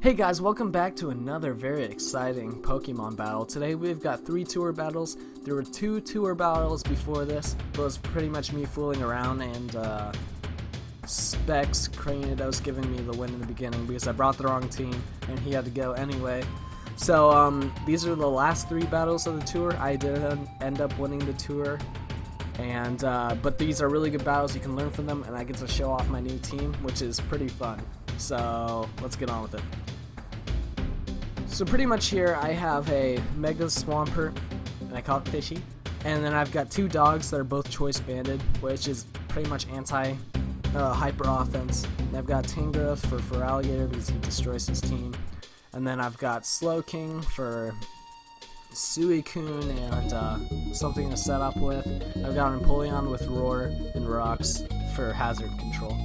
Hey guys, welcome back to another very exciting Pokemon battle. Today we've got 3 tour battles. There were 2 tour battles before this, but it was pretty much me fooling around and Specs Cranidos giving me the win in the beginning because I brought the wrong team and he had to go anyway. So these are the last 3 battles of the tour. I did end up winning the tour, and but these are really good battles. You can learn from them, and I get to show off my new team, which is pretty fun. So let's get on with it. So pretty much here I have a Mega Swampert, and I call it Fishy, and then I've got 2 dogs that are both choice banded, which is pretty much anti hyper offense. And I've got Tangrowth for Feraligatr because he destroys his team, and then I've got Slowking for Suicune and something to set up with. I've got Empoleon with Roar and Rocks for hazard control.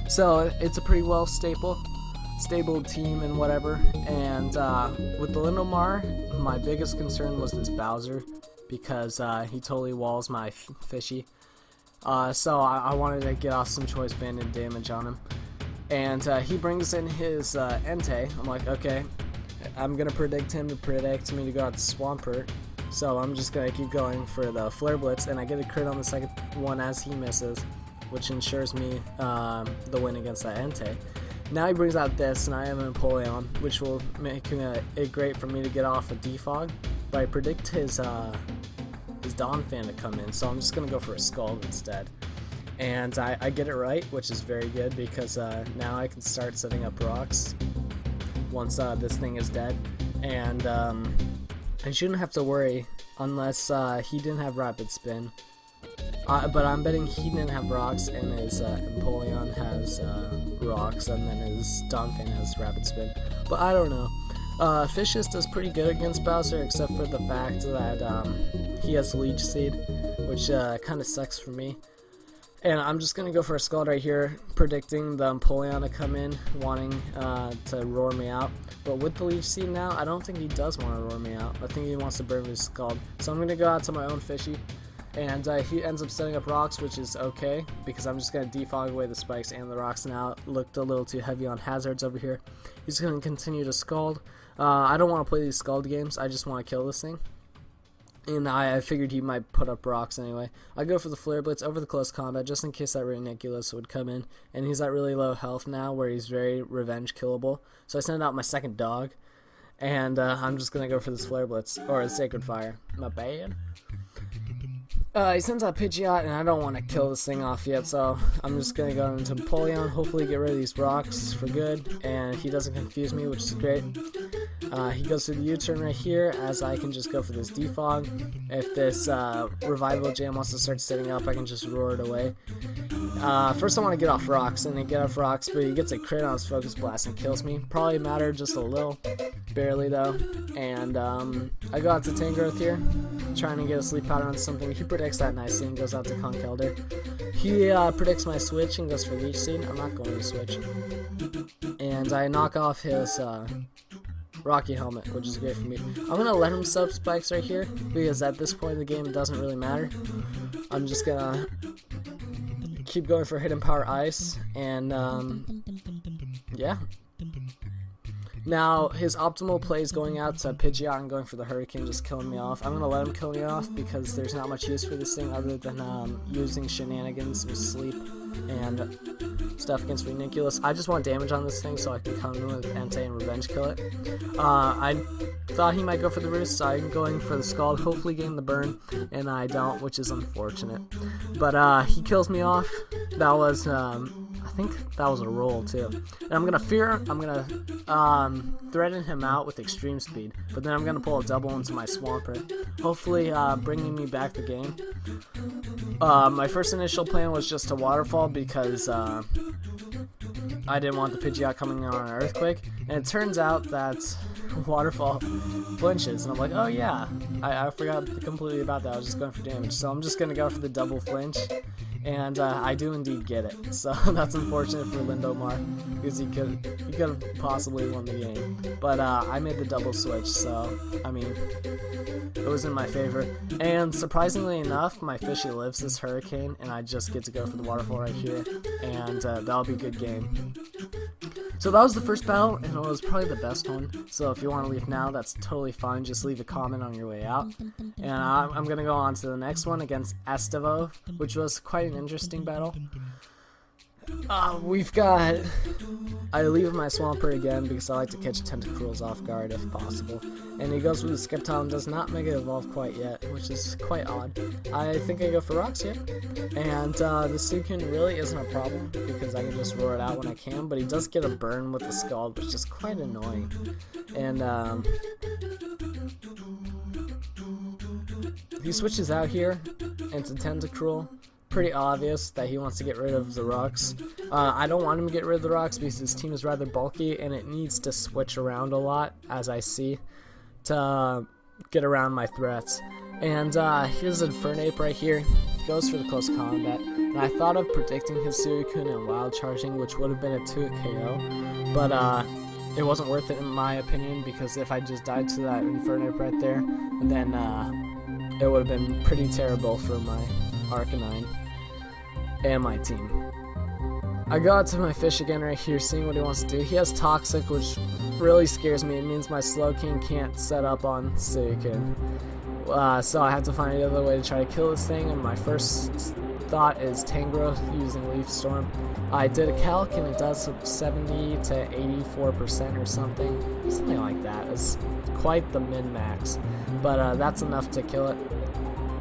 So it's a pretty well stable team and whatever. And with the Lindomar, my biggest concern was this Bowser because he totally walls my Fishy. So I wanted to get off some choice banded damage on him. And he brings in his Entei. I'm like, okay, I'm gonna predict him to predict me to go out to Swampert. So I'm just gonna keep going for the Flare Blitz, and I get a crit on the second one as he misses, which ensures me the win against that Entei. Now he brings out this, and I have an Empoleon, which will make it great for me to get off a Defog. But I predict his Donphan to come in, so I'm just gonna go for a Scald instead. And I get it right, which is very good because now I can start setting up rocks once this thing is dead. And I shouldn't have to worry unless he didn't have Rapid Spin. But I'm betting he didn't have rocks, and his Empoleon has rocks, and then his Donphan has Rapid Spin. But I don't know. Fishious does pretty good against Bowser, except for the fact that he has Leech Seed, which kind of sucks for me. And I'm just going to go for a Scald right here, predicting the Empoleon to come in, wanting to roar me out. But with the Leech Seed now, I don't think he does want to roar me out. I think he wants to burn his Scald. So I'm going to go out to my own Fishy. And he ends up setting up rocks, which is okay, because I'm just going to defog away the spikes and the rocks now. Looked a little too heavy on hazards over here. He's going to continue to Scald. I don't want to play these Scald games. I just want to kill this thing. And I figured he might put up rocks anyway. I go for the Flare Blitz over the close combat, just in case that Reniculus would come in. And he's at really low health now, where he's very revenge killable. So I send out my second dog. And I'm just going to go for this Flare Blitz, or a Sacred Fire. Not bad. He sends out Pidgeot, and I don't want to kill this thing off yet, so I'm just going to go into Empoleon, hopefully get rid of these rocks for good, and he doesn't confuse me, which is great. He goes through the U-turn right here, as I can just go for this Defog. If this Revival Jam wants to start setting up, I can just roar it away. First I want to get off rocks, and I get off rocks, but he gets a crit on his Focus Blast and kills me. Probably mattered just a little, barely though. And I go out to Tangrowth here, trying to get a Sleep Powder on something. He predicts that nicely and goes out to Conkeldurr. He predicts my switch and goes for Leech Seed. I'm not going to switch. And I knock off his Rocky Helmet, which is great for me. I'm going to let him sub spikes right here, because at this point in the game it doesn't really matter. I'm just going to keep going for Hidden Power Ice, and yeah. Now, his optimal play is going out to Pidgeot and going for the Hurricane, just killing me off. I'm going to let him kill me off because there's not much use for this thing other than using shenanigans with Sleep and stuff against Reniculus. I just want damage on this thing so I can come in with Entei and Revenge kill it. I thought he might go for the Roost, so I'm going for the Scald, hopefully getting the burn, and I don't, which is unfortunate. But he kills me off. That was I think that was a roll too. And I'm gonna threaten him out with Extreme Speed, but then I'm gonna pull a double into my Swampert, hopefully bringing me back the game. My first initial plan was just to Waterfall because I didn't want the Pidgeot coming on an Earthquake, and it turns out that Waterfall flinches, and I'm like, oh yeah, I forgot completely about that. I was just going for damage, so I'm just gonna go for the double flinch. And I do indeed get it, so that's unfortunate for Lindomar, because he could have possibly won the game. But I made the double switch, so I mean, it was in my favor. And surprisingly enough, my Fishy lives this Hurricane, and I just get to go for the Waterfall right here, and that'll be a good game. So that was the first battle, and it was probably the best one. So if you want to leave now, that's totally fine. Just leave a comment on your way out. And I'm going to go on to the next one against Estevov, which was quite an interesting battle. We've got... I leave my Swampert again because I like to catch Tentacruels off guard if possible. And he goes with the Skeptile and does not Mega Evolve quite yet, which is quite odd. I think I go for Rocks here. And the Suicune really isn't a problem because I can just roar it out when I can, but he does get a burn with the Scald, which is quite annoying. And he switches out here into Tentacruel. Pretty obvious that he wants to get rid of the rocks. I don't want him to get rid of the rocks because his team is rather bulky and it needs to switch around a lot, as I see, to get around my threats. And here's Infernape right here. Goes for the close combat. And I thought of predicting his Suicune and wild charging, which would have been a 2 KO, but it wasn't worth it in my opinion, because if I just died to that Infernape right there, then it would have been pretty terrible for my Arcanine and my team. I go out to my fish again right here, seeing what he wants to do. He has Toxic, which really scares me. It means my Slowking can't set up on Suicune. So I have to find another way to try to kill this thing, and my first thought is Tangrowth using Leaf Storm. I did a calc and it does 70 to 84% or something like that. It's quite the min-max, but that's enough to kill it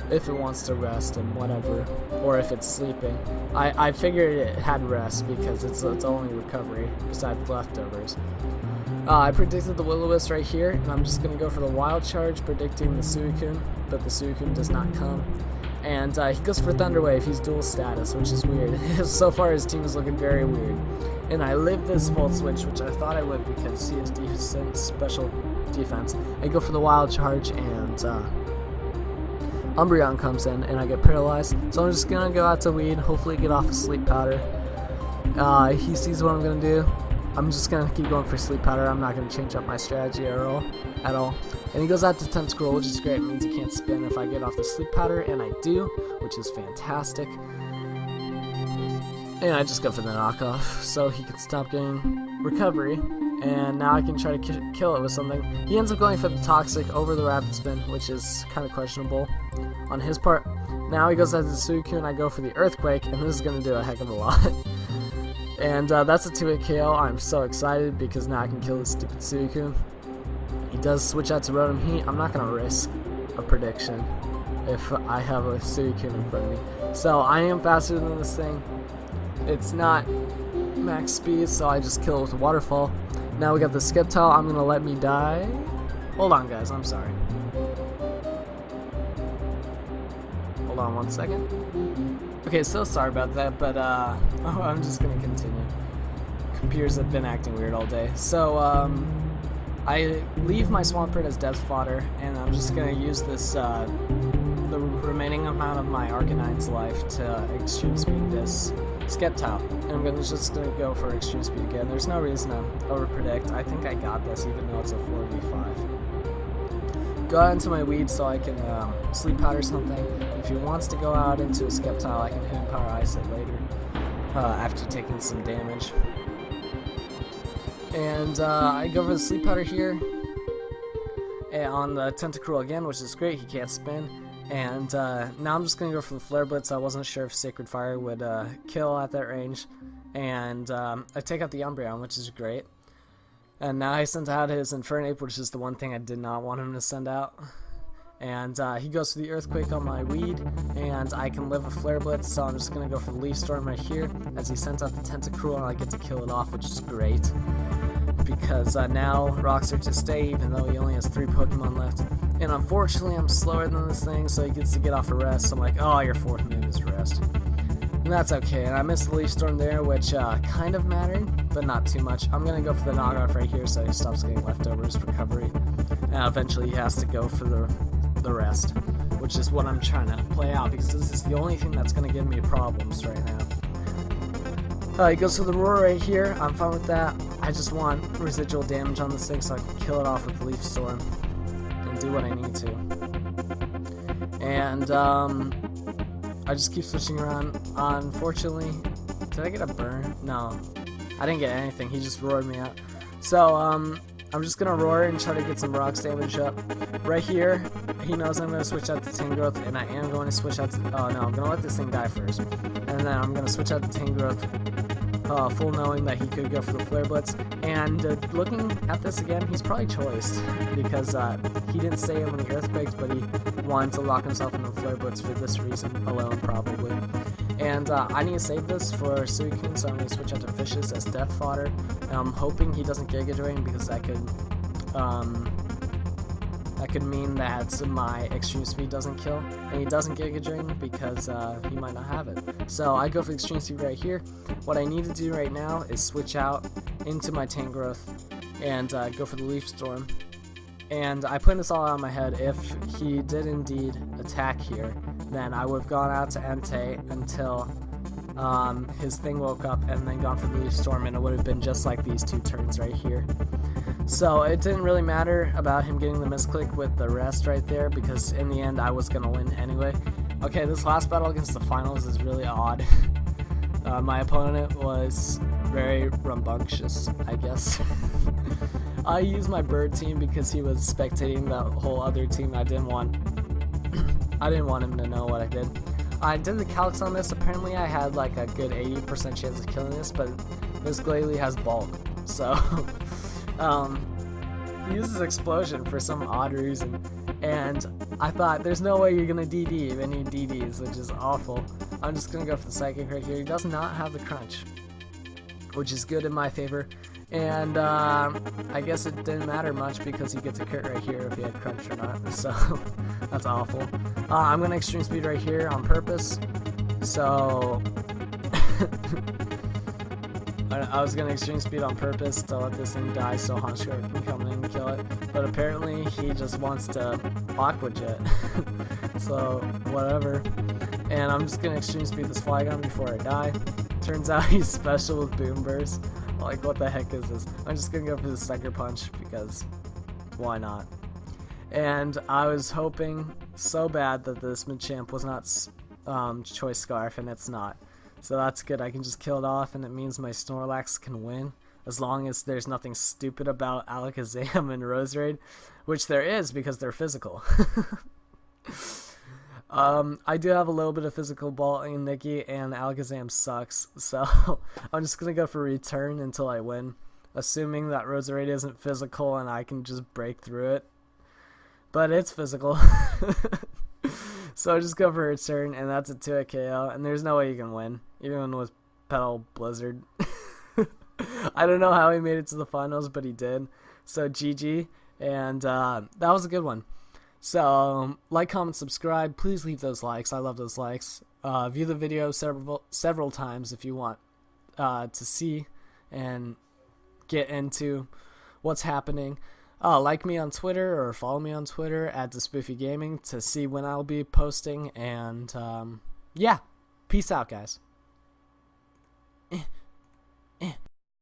if it wants to rest and whatever, or if it's sleeping. I figured it had rest because it's only recovery besides leftovers. I predicted the Will-O-Wisp right here, and I'm just going to go for the Wild Charge, predicting the Suicune, but the Suicune does not come. And he goes for Thunder Wave. He's dual status, which is weird. So far his team is looking very weird. And I live this Volt Switch, which I thought I would because he has decent special defense. I go for the Wild Charge, and Umbreon comes in, and I get paralyzed. So I'm just going to go out to Weed, hopefully get off a Sleep Powder. He sees what I'm going to do. I'm just going to keep going for Sleep Powder. I'm not going to change up my strategy at all. And he goes out to Tentacruel, which is great. It means he can't spin if I get off the Sleep Powder, and I do, which is fantastic. And I just go for the knockoff, so he can stop getting recovery. And now I can try to kill it with something. He ends up going for the Toxic over the Rapid Spin, which is kind of questionable on his part. Now he goes out to the Suicune, I go for the Earthquake, and this is going to do a heck of a lot. And that's a 2-hit KO. I'm so excited because now I can kill this stupid Suicune. He does switch out to Rotom Heat. I'm not going to risk a prediction if I have a Suicune in front of me. So I am faster than this thing. It's not max speed, so I just kill it with a Waterfall. Now we got the Skeptile. I'm going to let me die. Hold on, guys. I'm sorry. Hold on 1 second. Okay, so sorry about that, but I'm just going to continue. Computers have been acting weird all day. So, I leave my Swampert as death fodder, and I'm just going to use this, the remaining amount of my Arcanine's life to extreme speed this Skeptile. And I'm just going to go for extreme speed again. There's no reason to overpredict. I think I got this, even though it's a 4v5. Go out into my Weed so I can Sleep Powder something. If he wants to go out into a Skeptile, I can Hidden Power Ice it later, after taking some damage. And I go for the Sleep Powder here, and on the Tentacruel again, which is great. He can't spin. And now I'm just going to go for the Flare Blitz. I wasn't sure if Sacred Fire would kill at that range. And I take out the Umbreon, which is great. And now he sends out his Infernape, which is the one thing I did not want him to send out. And he goes for the Earthquake on my Weed, and I can live a Flare Blitz, so I'm just going to go for the Leaf Storm right here, as he sends out the Tentacruel, and I get to kill it off, which is great. Because now Rocks are to stay, even though he only has 3 Pokemon left. And unfortunately, I'm slower than this thing, so he gets to get off a rest. So I'm like, oh, your 4th move is rest. And that's okay. And I missed the Leaf Storm there, which kind of mattered, but not too much. I'm going to go for the knockoff right here, so he stops getting leftovers, recovery. And eventually he has to go for the rest, which is what I'm trying to play out, because this is the only thing that's going to give me problems right now. He goes for the Roar right here. I'm fine with that. I just want residual damage on this thing so I can kill it off with Leaf Storm and do what I need to. And I just keep switching around. Unfortunately, did I get a burn? No. I didn't get anything. He just roared me out. So, I'm just gonna roar and try to get some rocks damage up. Right here, he knows I'm gonna switch out to Tangrowth, and I am going to switch out to, oh no, I'm gonna let this thing die first. And then I'm gonna switch out to Tangrowth, full knowing that he could go for the Flare Blitz. And looking at this again, he's probably choiced, because he didn't stay in when he Earthquaked, but he wanted to lock himself in the Flare Blitz for this reason alone, probably. And I need to save this for Suicune, so I'm going to switch out to Fishes as Death Fodder. And I'm hoping he doesn't Giga Drain, because that could mean that my Extreme Speed doesn't kill. And he doesn't Giga Drain because he might not have it. So I go for Extreme Speed right here. What I need to do right now is switch out into my Tangrowth and go for the Leaf Storm. And I put this all out of my head. If he did indeed attack here, then I would have gone out to Entei until his thing woke up and then gone for the Leaf Storm, and it would have been just like these 2 turns right here. So it didn't really matter about him getting the misclick with the rest right there, because in the end I was going to win anyway. Okay, this last battle against the finals is really odd. My opponent was very rambunctious, I guess. I used my bird team because he was spectating the whole other team. I didn't want him to know what I did. I did the calcs on this. Apparently I had like a good 80% chance of killing this, but this Glalie has bulk. So he uses Explosion for some odd reason. And I thought, there's no way you're going to DD any DDs, which is awful. I'm just going to go for the Psychic right here. He does not have the Crunch, which is good in my favor. And I guess it didn't matter much because he gets a crit right here if he had Crunch or not. So that's awful. I'm going to Extreme Speed right here on purpose. So I was going to Extreme Speed on purpose to let this thing die so Honchkrow can come in and kill it. But apparently he just wants to Aqua Jet. So whatever. And I'm just going to Extreme Speed this Flygon before I die. Turns out he's special with Boom Burst. Like, what the heck is this? I'm just gonna go for the Sucker Punch because why not? And I was hoping so bad that this Machamp was not Choice Scarf, and it's not. So that's good. I can just kill it off, and it means my Snorlax can win as long as there's nothing stupid about Alakazam and Roserade, which there is because they're physical. I do have a little bit of physical ball in Nikki, and Alakazam sucks, so I'm just going to go for return until I win, assuming that Roserade isn't physical and I can just break through it. But it's physical. So I just go for return, and that's a 2-hit KO, and there's no way you can win, even with Petal Blizzard. I don't know how he made it to the finals, but he did. So GG, and that was a good one. So, like, comment, subscribe. Please leave those likes. I love those likes. View the video several times if you want to see and get into what's happening. Like me on Twitter or follow me on Twitter at DaSpoofy Gaming to see when I'll be posting. And, yeah. Peace out, guys.